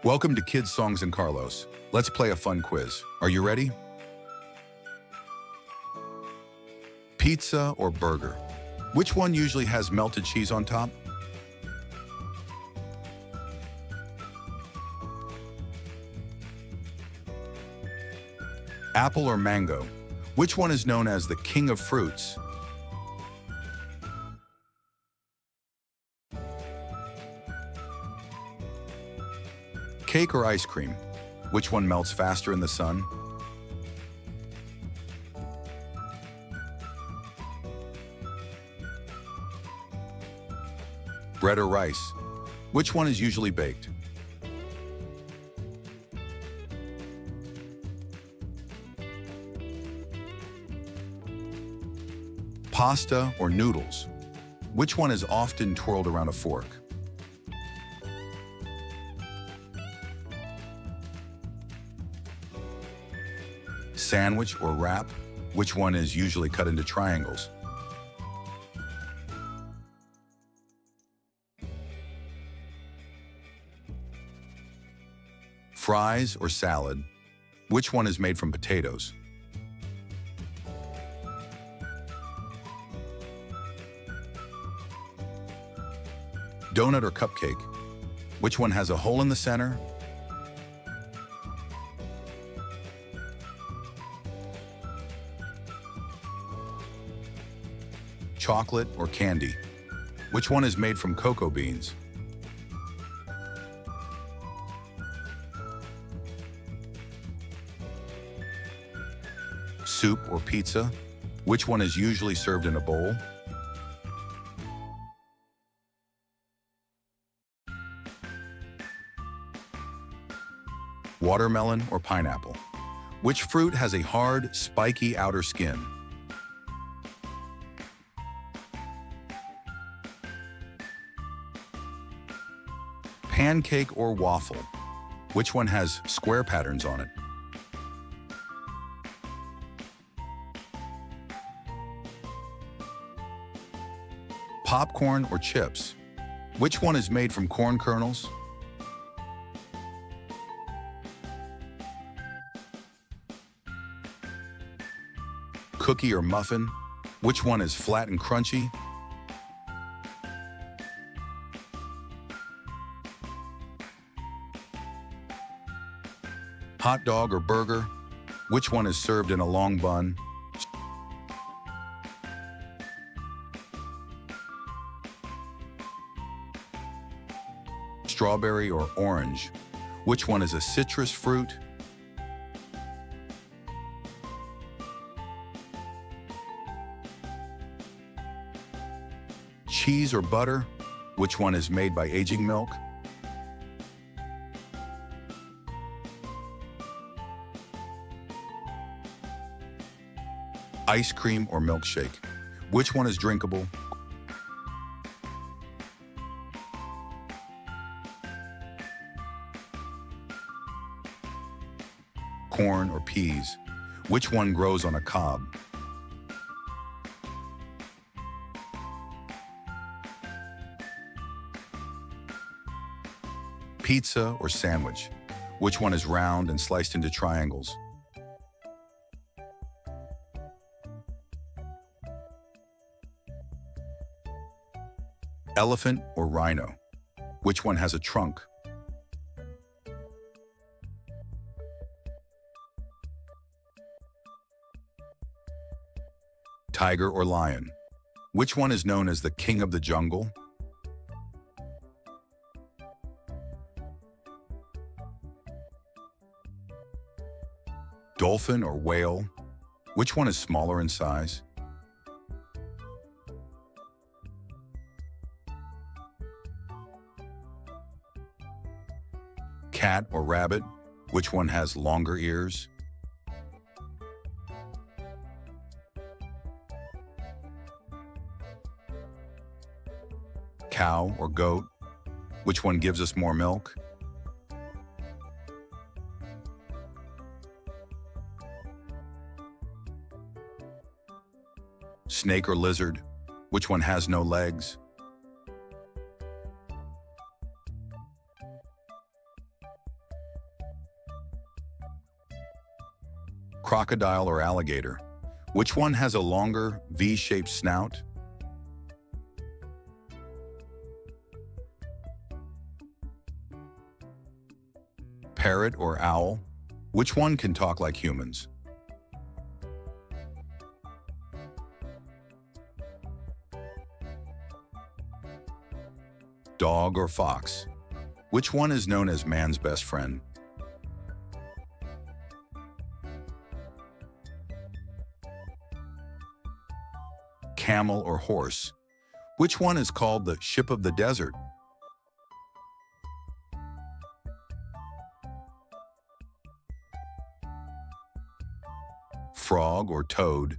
Welcome to Kids Songs and Carlos. Let's play a fun quiz. Are you ready? Pizza or burger? Which one usually has melted cheese on top? Apple or mango? Which one is known as the king of fruits? Cake or ice cream? Which one melts faster in the sun? Bread or rice? Which one is usually baked? Pasta or noodles? Which one is often twirled around a fork? Sandwich or wrap? Which one is usually cut into triangles? Fries or salad? Which one is made from potatoes? Donut or cupcake? Which one has a hole in the center? Chocolate or candy? Which one is made from cocoa beans? Soup or pizza? Which one is usually served in a bowl? Watermelon or pineapple? Which fruit has a hard, spiky outer skin? Pancake or waffle? Which one has square patterns on it? Popcorn or chips? Which one is made from corn kernels? Cookie or muffin? Which one is flat and crunchy? Hot dog or burger? Which one is served in a long bun? Strawberry or orange? Which one is a citrus fruit? Cheese or butter? Which one is made by aging milk? Ice cream or milkshake? Which one is drinkable? Corn or peas? Which one grows on a cob? Pizza or sandwich? Which one is round and sliced into triangles? Elephant or rhino? Which one has a trunk? Tiger or lion? Which one is known as the king of the jungle? Dolphin or whale? Which one is smaller in size? Cat or rabbit? Which one has longer ears? Cow or goat? Which one gives us more milk? Snake or lizard? Which one has no legs? Crocodile or alligator? Which one has a longer, V-shaped snout? Parrot or owl? Which one can talk like humans? Dog or fox? Which one is known as man's best friend? Camel or horse? Which one is called the ship of the desert? Frog or toad?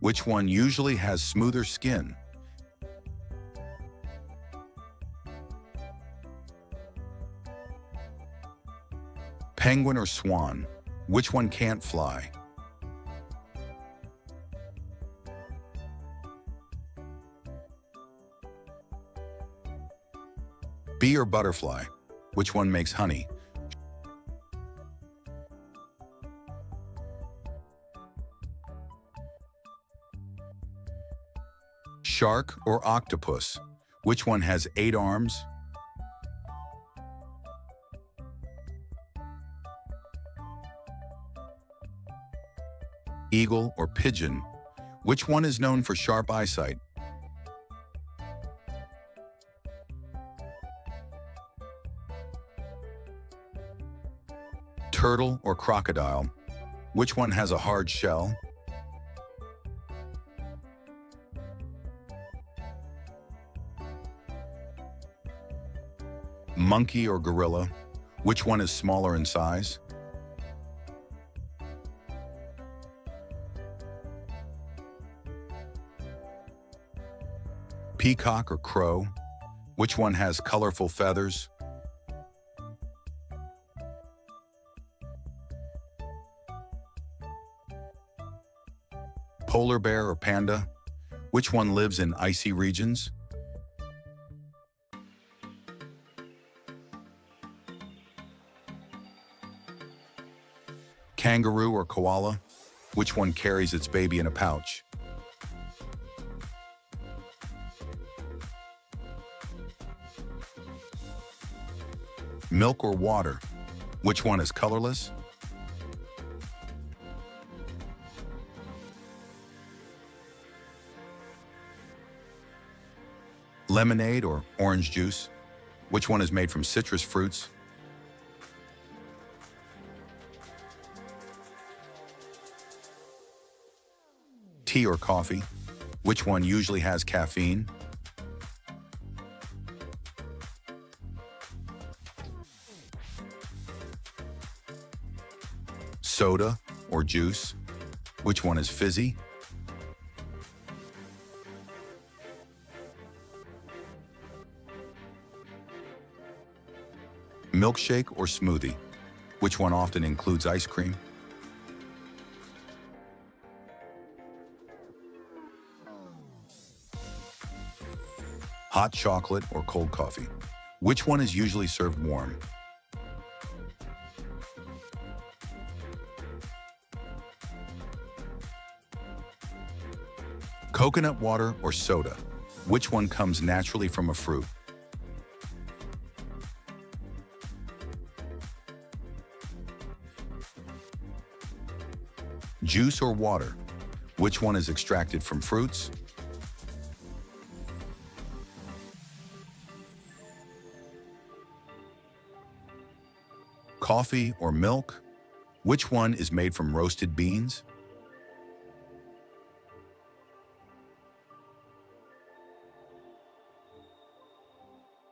Which one usually has smoother skin? Penguin or swan? Which one can't fly? Bee or butterfly? Which one makes honey? Shark or octopus? Which one has 8 arms? Eagle or pigeon? Which one is known for sharp eyesight? Turtle or crocodile? Which one has a hard shell? Monkey or gorilla? Which one is smaller in size? Peacock or crow? Which one has colorful feathers? Polar bear or panda? Which one lives in icy regions? Kangaroo or koala? Which one carries its baby in a pouch? Milk or water? Which one is colorless? Lemonade or orange juice? Which one is made from citrus fruits? Tea or coffee? Which one usually has caffeine? Soda or juice? Which one is fizzy? Milkshake or smoothie? Which one often includes ice cream? Hot chocolate or cold coffee? Which one is usually served warm? Coconut water or soda? Which one comes naturally from a fruit? Juice or water? Which one is extracted from fruits? Coffee or milk? Which one is made from roasted beans?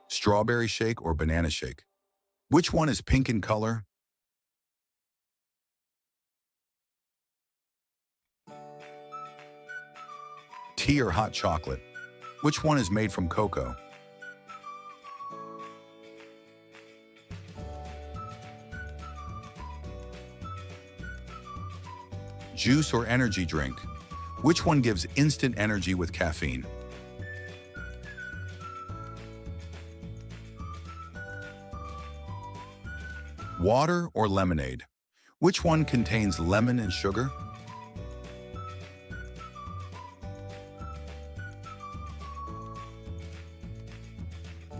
Strawberry shake or banana shake? Which one is pink in color? Tea or hot chocolate? Which one is made from cocoa? Juice or energy drink? Which one gives instant energy with caffeine? Water or lemonade? Which one contains lemon and sugar?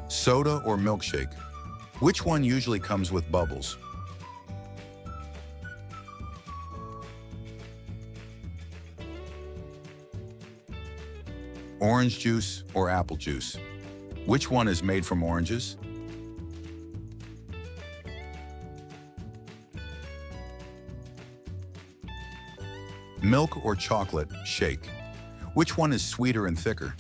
Soda or milkshake? Which one usually comes with bubbles? Orange juice or apple juice? Which one is made from oranges? Milk or chocolate shake? Which one is sweeter and thicker?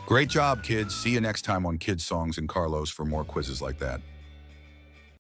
Great job, kids. See you next time on Kids Songs and Carlos for more quizzes like that.